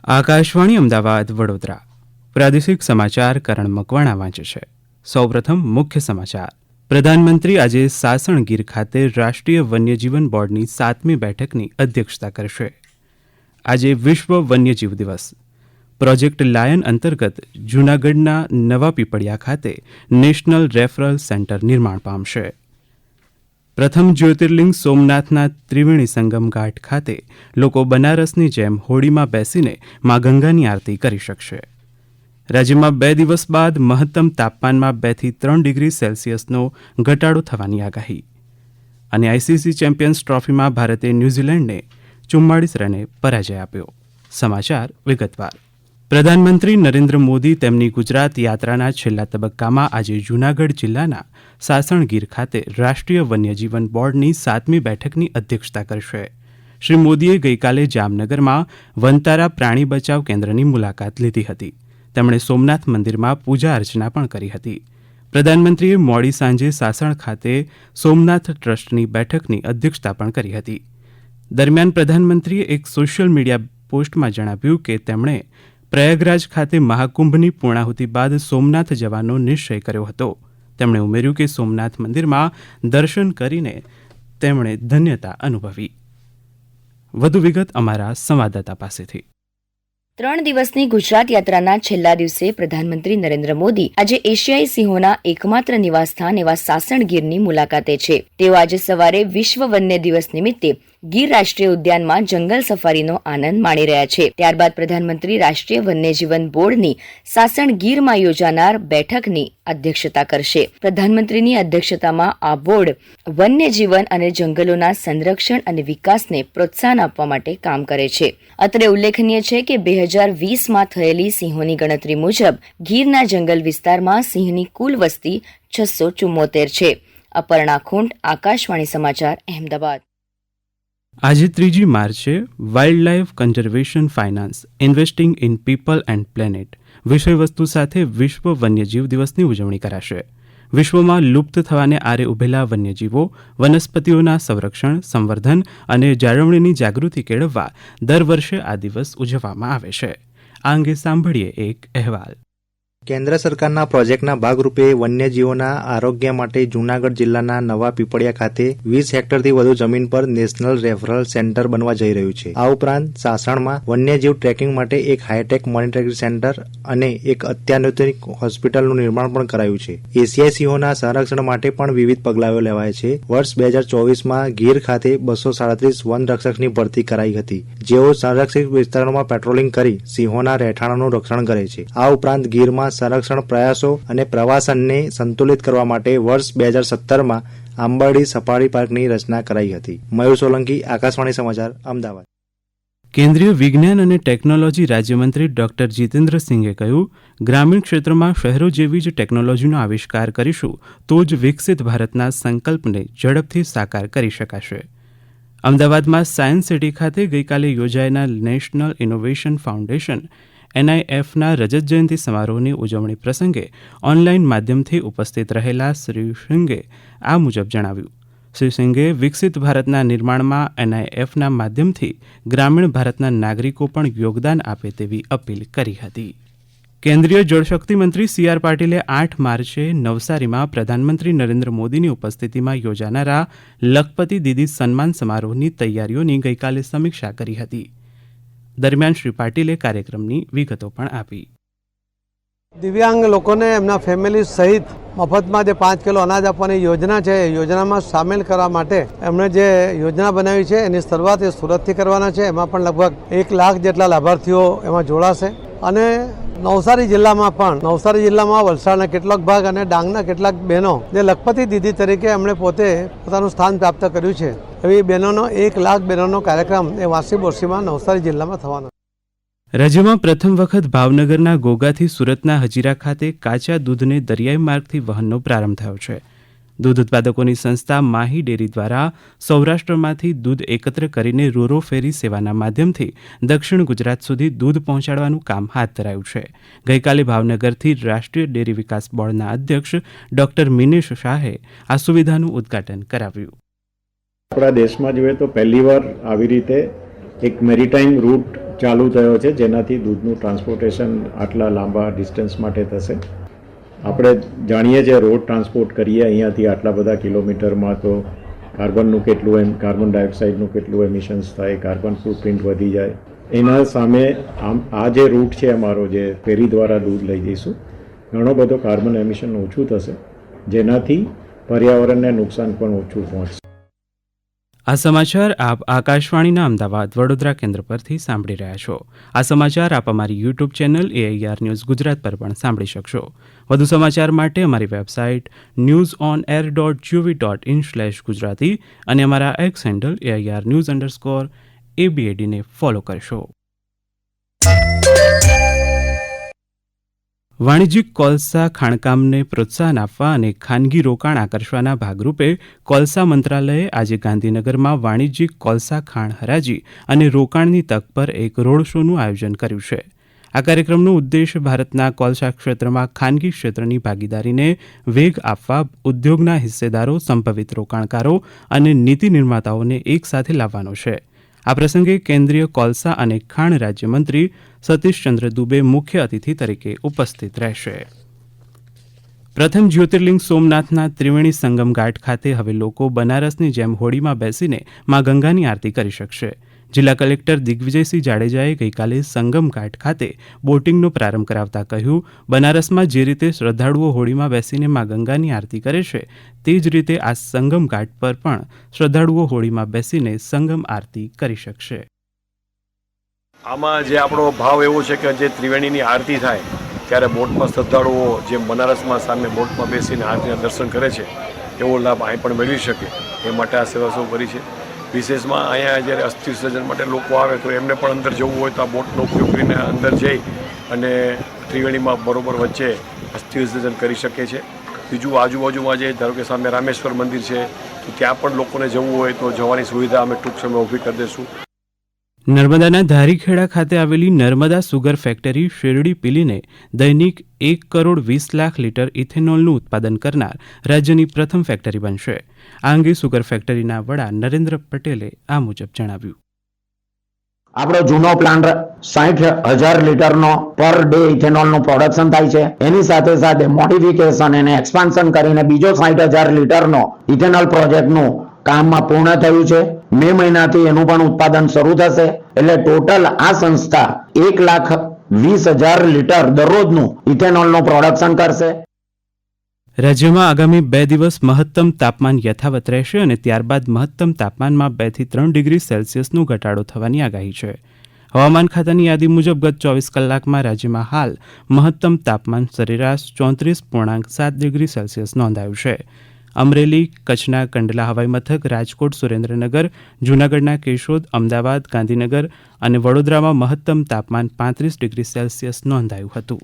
આકાશવાણી અમદાવાદ વડોદરા પ્રાદેશિક સમાચાર કરણ મકવાણા વાંચે છે. સૌપ્રથમ મુખ્ય સમાચાર. પ્રધાનમંત્રી આજે સાસણગીર ખાતે રાષ્ટ્રીય વન્યજીવન બોર્ડની 7મી બેઠકની અધ્યક્ષતા કરશે. આજે વિશ્વ વન્યજીવ દિવસ. પ્રોજેક્ટ લાયન અંતર્ગત જૂનાગઢના નવા પીપળિયા ખાતે નેશનલ રેફરલ સેન્ટર નિર્માણ પામશે. પ્રથમ જ્યોતિર્લિંગ સોમનાથના ત્રિવેણી સંગમ ઘાટ ખાતે લોકો બનારસની જેમ હોડીમાં બેસીને મા ગંગાની આરતી કરી શકશે. રાજ્યમાં 2 દિવસ બાદ મહત્તમ તાપમાનમાં 2 થી 3 ડિગ્રી સેલ્સિયસનો ઘટાડો થવાની આગાહી. અને આઈસીસી ચેમ્પિયન્સ ટ્રોફીમાં ભારતે ન્યૂઝીલેન્ડને 44 રને પરાજય આપ્યો. સમાચાર વિગતવાર. પ્રધાનમંત્રી નરેન્દ્ર મોદી તેમની ગુજરાત યાત્રાના છેલ્લા તબક્કામાં આજે જૂનાગઢ જિલ્લાના સાસણગીર ખાતે રાષ્ટ્રીય વન્યજીવન બોર્ડની 7મી બેઠકની અધ્યક્ષતા કરશે. શ્રી મોદીએ ગઈકાલે જામનગરમાં વનતારા પ્રાણી બચાવ કેન્દ્રની મુલાકાત લીધી હતી. તેમણે સોમનાથ મંદિરમાં પૂજા અર્ચના પણ કરી હતી. પ્રધાનમંત્રીએ મોડી સાંજે સાસણ ખાતે સોમનાથ ટ્રસ્ટની બેઠકની અધ્યક્ષતા પણ કરી હતી. દરમિયાન પ્રધાનમંત્રીએ એક સોશિયલ મીડિયા પોસ્ટમાં જણાવ્યું કે તેમણે પ્રયાગરાજ ખાતે મહાકુંભની પૂર્ણાહુતિ બાદ સોમનાથ જવાનો નિશ્ચય કર્યો હતો. તેમણે ઉમેર્યું કે સોમનાથ મંદિરમાં દર્શન કરીને તેમણે ધન્યતા અનુભવી. વધુ વિગત અમારા સંવાદદાતા પાસેથી. 3 દિવસની ગુજરાત યાત્રાના છેલ્લા દિવસે પ્રધાનમંત્રી નરેન્દ્ર મોદી આજે એશિયાઈ સિંહોના એકમાત્ર નિવાસસ્થાન એવા સાસણગીરની મુલાકાતે છે. તેઓ આજે સવારે વિશ્વ વન્ય દિવસ નિમિત્તે ગીર રાષ્ટ્રીય ઉદ્યાનમાં જંગલ સફારીનો આનંદ માણી રહ્યા છે. ત્યારબાદ પ્રધાનમંત્રી રાષ્ટ્રીય વન્યજીવન બોર્ડની સાસણગીરમાં યોજાનાર બેઠકની અધ્યક્ષતા કરશે. પ્રધાનમંત્રીની અધ્યક્ષતામાં આ બોર્ડ વન્યજીવન અને જંગલોના સંરક્ષણ અને વિકાસને પ્રોત્સાહન આપવા માટે કામ કરે છે. અત્રે ઉલ્લેખનીય છે કે 2020માં થયેલી સિંહોની ગણતરી મુજબ ગીરના જંગલ વિસ્તારમાં સિંહની કુલ વસ્તી 674 છે. અપર્ણા ખૂંટ, આકાશવાણી સમાચાર, અહેમદાબાદ. આજે 3જી માર્ચે wild life conservation finance investing in people and planet વિષયવસ્તુ સાથે વિશ્વ વન્યજીવ દિવસની ઉજવણી કરાશે. વિશ્વમાં લુપ્ત થવાને આરે ઉભેલા વન્યજીવો, વનસ્પતિઓના સંરક્ષણ, સંવર્ધન અને જાળવણીની જાગૃતિ કેળવવા દર વર્ષે આ દિવસ ઉજવવામાં આવે છે. આ અંગે સાંભળીએ એક અહેવાલ. કેન્દ્ર સરકારના પ્રોજેક્ટના ભાગરૂપે વન્યજીવોના આરોગ્ય માટે જૂનાગઢ જિલ્લાના નવા પીપળિયા ખાતે 20 હેક્ટરથી વધુ જમીન પર નેશનલ રેફરલ સેન્ટર બનવા જઈ રહ્યું છે. આ ઉપરાંત સાસણમાં વન્યજીવ ટ્રેકિંગ માટે એક હાઈટેક મોનિટરિંગ સેન્ટર અને એક અત્યાધુનિક હોસ્પિટલનું નિર્માણ પણ કરાયું છે. એશિયાઈ સિંહોના સંરક્ષણ માટે પણ વિવિધ પગલાઓ લેવાયા છે. વર્ષ 2024માં ગીર ખાતે 237 વન રક્ષકની ભરતી કરાઈ હતી, જેઓ સંરક્ષિત વિસ્તારોમાં પેટ્રોલિંગ કરી સિંહોના રહેઠાણોનું રક્ષણ કરે છે. આ ઉપરાંત ગીરમાં સંરક્ષણ પ્રયાસો અને પ્રવાસનને સંતુલિત કરવા માટે વર્ષ 2017માં આંબરડી સફારી પાર્કની રચના કરાઈ હતી. મયુર સોલંકી, આકાશવાણી સમાચાર, અમદાવાદ. કેન્દ્રીય વિજ્ઞાન અને ટેકનોલોજી રાજ્યમંત્રી ડોક્ટર જીતેન્દ્ર સિંઘે કહ્યું, ગ્રામીણ ક્ષેત્રમાં શહેરો જેવી જ ટેકનોલોજીનો આવિષ્કાર કરીશું તો જ વિકસિત ભારતના સંકલ્પને ઝડપથી સાકાર કરી શકાશે. અમદાવાદમાં સાયન્સ સિટી ખાતે ગઈકાલે યોજાયેલા નેશનલ ઇનોવેશન ફાઉન્ડેશન NIFના રજત જયંતિ સમારોહની ઉજવણી પ્રસંગે ઓનલાઈન માધ્યમથી ઉપસ્થિત રહેલા શ્રી સિંઘે આ મુજબ જણાવ્યું. શ્રી સિંઘે વિકસિત ભારતના નિર્માણમાં NIFના માધ્યમથી ગ્રામીણ ભારતના નાગરિકો પણ યોગદાન આપે તેવી અપીલ કરી હતી. કેન્દ્રીય જળશક્તિ મંત્રી CR પાટીલે 8 માર્ચે નવસારીમાં પ્રધાનમંત્રી નરેન્દ્ર મોદીની ઉપસ્થિતિમાં યોજાનારા લખપતિ દીદી સન્માન સમારોહની તૈયારીઓની ગઈકાલે સમીક્ષા કરી હતી. દરમિયાન શ્રી પાટીલે કાર્યક્રમની વિગતો પણ આપી. દિવ્યાંગ લોકોને એમના ફેમિલી સહિત મફતમાં જે 5 કિલો અનાજ આપવાની યોજના છે, એ યોજનામાં સામેલ કરવા માટે એમણે જે યોજના બનાવી છે એની શરૂઆત એ સુરતથી કરવાના છે. એમાં પણ લગભગ 1 લાખ જેટલા લાભાર્થીઓ એમાં જોડાશે. અને નવસારી જિલ્લામાં વલસાડના કેટલાક ભાગ અને ડાંગના કેટલાક બહેનો જે લખપતિ દીદી તરીકે એમણે પોતે પોતાનું સ્થાન પ્રાપ્ત કર્યું છે, એવી બહેનોનો 1 લાખ બહેનોનો કાર્યક્રમ એ વાસી બોરસીમાં નવસારી જિલ્લામાં થવાનો. રાજ્યમાં પ્રથમ વખત ભાવનગરના ગોગાથી સુરતના હજીરા ખાતે કાચા દૂધને દરિયાઈ માર્ગથી વહનનો પ્રારંભ થયો છે. દૂધ ઉત્પાદકોની સંસ્થા માહી ડેરી દ્વારા સૌરાષ્ટ્રમાંથી દૂધ એકત્ર કરીને રોરો ફેરી સેવાના માધ્યમથી દક્ષિણ ગુજરાત સુધી દૂધ પહોંચાડવાનું કામ હાથ ધરાયું છે. ગઈકાલે ભાવનગરથી રાષ્ટ્રીય ડેરી વિકાસ બોર્ડના અધ્યક્ષ ડોક્ટર મિનેશ શાહે આ સુવિધાનું ઉદ્ઘાટન કરાવ્યું. આપણા દેશમાં જોઈએ તો પહેલીવાર આવી રીતે એક મેરીટાઈમ રૂટ ચાલુ થયો છે, જેનાથી દૂધનું ટ્રાન્સપોર્ટેશન આટલા લાંબા ડિસ્ટન્સ માટે થશે. આપણે જાણીએ છીએ રોડ ટ્રાન્સપોર્ટ કરીએ અહીંયાથી આટલા બધા કિલોમીટરમાં તો કાર્બનનું કેટલું કાર્બન ડાયોક્સાઇડનું કેટલું એમિશન્સ થાય, કાર્બન ફૂટપ્રિન્ટ વધી જાય. એના સામે આ જે રૂટ છે અમારો, જે ફેરી દ્વારા દૂધ લઈ જઈશું, ઘણો બધો કાર્બન એમિશન ઓછું થશે, જેનાથી પર્યાવરણને નુકસાન પણ ઓછું પહોંચશે. આ સમાચાર આપ આકાશવાણીના અમદાવાદ વડોદરા કેન્દ્ર પરથી સાંભળી રહ્યા છો. આ સમાચાર આપ અમારી YouTube channel AIR news Gujarat પર પણ સાંભળી શકશો. વધુ સમાચાર માટે અમારી વેબસાઇટ newsonair.gov.in/gujarati અને અમારા એક્સ હેન્ડલ AIR_news_ABAD ને ફોલો કરશો. વાણિજ્યિક કોલસા ખાણકામને પ્રોત્સાહન આપવા અને ખાનગી રોકાણ આકર્ષવાના ભાગરૂપે કોલસા મંત્રાલયે આજે ગાંધીનગરમાં વાણિજ્યિક કોલસા ખાણ હરાજી અને રોકાણની તક પર એક રોડ શોનું આયોજન કર્યું છે. આ કાર્યક્રમનો ઉદ્દેશ ભારતના કોલસા ક્ષેત્રમાં ખાનગી ક્ષેત્રની ભાગીદારીને વેગ આપવા ઉદ્યોગના હિસ્સેદારો, સંભવિત રોકાણકારો અને નીતિ નિર્માતાઓને એક સાથે લાવવાનો છે. આ પ્રસંગે કેન્દ્રીય કોલસા અને ખાણ રાજ્યમંત્રી સતીશચંદ્ર દુબે મુખ્ય અતિથિ તરીકે ઉપસ્થિત રહેશે. પ્રથમ જ્યોતિર્લિંગ સોમનાથના ત્રિવેણી સંગમ ઘાટ ખાતે હવે લોકો બનારસની જેમ હોડીમાં બેસીને મા ગંગાની આરતી કરી શકશે. જિલ્લા કલેક્ટર દિગ્વિજયસિંહ જાડેજાએ ગઈકાલે સંગમ ઘાટ ખાતે બોટિંગનો પ્રારંભ કરાવતા કહ્યું, બનારસમાં જે રીતે શ્રદ્ધાળુઓ હોડીમાં બેસીને મા ગંગાની આરતી કરે છે, તે જ રીતે આ સંગમ ઘાટ પર પણ શ્રદ્ધાળુઓ હોડીમાં બેસીને સંગમ આરતી કરી શકશે. આમાં જે આપણો ભાવ એવો છે કે જે ત્રિવેણીની આરતી થાય ત્યારે બોટમાં શ્રદ્ધાળુઓ જે બનારસમાં સામે બોટમાં બેસીને આરતીના દર્શન કરે છે, એવો લાભ અહીં પણ મેળવી શકે એ માટે આ સેવા શરૂ કરી છે. વિશેષમાં અહીંયા જ્યારે અસ્થિ વિસર્જન માટે લોકો આવે તો એમને પણ અંદર જવું હોય તો આ બોટનો ઉપયોગ કરીને અંદર જઈ અને ત્રિવેણીમાં બરોબર વચ્ચે અસ્થિ વિસર્જન કરી શકે છે. બીજું આજુબાજુમાં જે ધારો કે સામે રામેશ્વર મંદિર છે તો ત્યાં પણ લોકોને જવું હોય તો જવાની સુવિધા અમે ટૂંક સમયમાં ઊભી કરી દઈશું. નર્મદાના ધારીખેડા ખાતે આવેલી નર્મદા સુગર ફેક્ટરી શેરડી પીલીને દૈનિક 1,20,00,000 લીટર ઇથેનોલનું ઉત્પાદન કરનાર રાજ્યની પ્રથમ ફેક્ટરી બનશે. આ અંગે સુગર ફેક્ટરીના વડા નરેન્દ્ર પટેલે આ મુજબ જણાવ્યું. આપણો જૂનો પ્લાન્ટ 60,000 લીટરનો પર ડે ઇથેનોલનું પ્રોડક્શન થાય છે. એની સાથે સાથે મોડિફિકેશન અને એક્સપાન્શન કરીને બીજો 60,000 લીટરનો ઇથેનોલ પ્રોજેક્ટનું કામમાં પૂર્ણ થયું છે. મે મહિનાથી એનું પણ ઉત્પાદન શરૂ થશે. એટલે ટોટલ આ સંસ્થા 1,20,000 લીટર દરરોજનું ઇથેનોલનું પ્રોડક્શન કરશે. રાજ્યમાં આગામી 2 દિવસ મહત્તમ તાપમાન યથાવત રહેશે અને ત્યારબાદ મહત્તમ તાપમાનમાં 2 થી 3 ડિગ્રી સેલ્સિયસનો ઘટાડો થવાની આગાહી છે. હવામાન ખાતાની યાદી મુજબ ગત 24 કલાકમાં રાજ્યમાં હાલ મહત્તમ તાપમાન સરેરાશ 34.7 ડિગ્રી સેલ્સિયસ નોંધાયું છે. અમરેલી, કચ્છના કંડલા હવાઈ મથક, રાજકોટ, સુરેન્દ્રનગર, જૂનાગઢના કેશોદ, અમદાવાદ, ગાંધીનગર અને વડોદરામાં મહત્તમ તાપમાન 35 ડિગ્રી સેલ્સિયસ નોંધાયું હતું.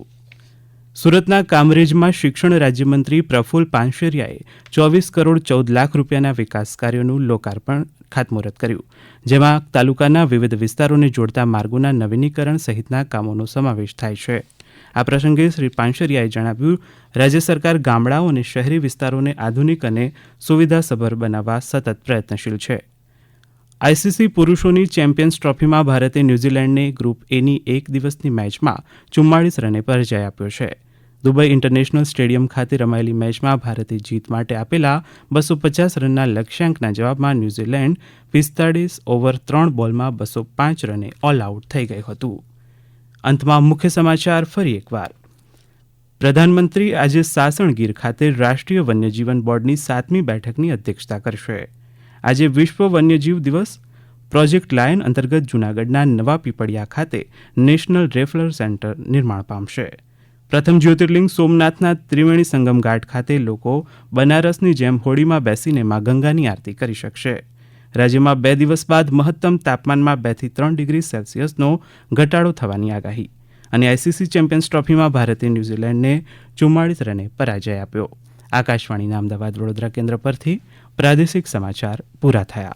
સુરતના કામરેજમાં શિક્ષણ રાજ્યમંત્રી પ્રફુલ્લ પાનશેરિયાએ 24 કરોડ 14 લાખ રૂપિયાના વિકાસ કાર્યોનું લોકાર્પણ ખાતમુહૂર્ત કર્યું, જેમાં તાલુકાના વિવિધ વિસ્તારોને જોડતા માર્ગોના નવીનીકરણ સહિતના કામોનો સમાવેશ થાય છે. આ પ્રસંગે શ્રી પાનશેરિયાએ જણાવ્યું, રાજ્ય સરકાર ગામડાઓ અને શહેરી વિસ્તારોને આધુનિક અને સુવિધાસભર બનાવવા સતત પ્રયત્નશીલ છે. આઈસીસી પુરુષોની ચેમ્પિયન્સ ટ્રોફીમાં ભારતે ન્યૂઝીલેન્ડને ગ્રુપ એની એક દિવસની મેચમાં 44 રને પરાજય આપ્યો છે. દુબઈ ઇન્ટરનેશનલ સ્ટેડિયમ ખાતે રમાયેલી મેચમાં ભારતે જીત માટે આપેલા 250 રનના લક્ષ્યાંકના જવાબમાં ન્યૂઝીલેન્ડ 45 ઓવર 3 બોલમાં 205 રને ઓલ આઉટ થઈ ગયું હતું. અંતમાં મુખ્ય સમાચાર ફરી એકવાર. પ્રધાનમંત્રી આજે સાસણગીર ખાતે રાષ્ટ્રીય વન્યજીવન બોર્ડની 7મી બેઠકની અધ્યક્ષતા કરશે. આજે વિશ્વ વન્યજીવ દિવસ. પ્રોજેક્ટ લાયન અંતર્ગત જૂનાગઢના નવા પીપળિયા ખાતે નેશનલ રેફરલ સેન્ટર નિર્માણ પામશે. પ્રથમ જ્યોતિર્લિંગ સોમનાથના ત્રિવેણી સંગમ ઘાટ ખાતે લોકો બનારસની જેમ હોડીમાં બેસીને મા ગંગાની આરતી કરી શકશે. રાજ્યમાં 2 દિવસ બાદ મહત્તમ તાપમાનમાં 2 થી 3 ડિગ્રી સેલ્સિયસનો ઘટાડો થવાની આગાહી. અને આઈસીસી ચેમ્પિયન્સ ટ્રોફીમાં ભારતે ન્યૂઝીલેન્ડને 44 રને પરાજય આપ્યો. આકાશવાણીના અમદાવાદ વડોદરા કેન્દ્ર પરથી પ્રાદેશિક સમાચાર પૂરા થયા.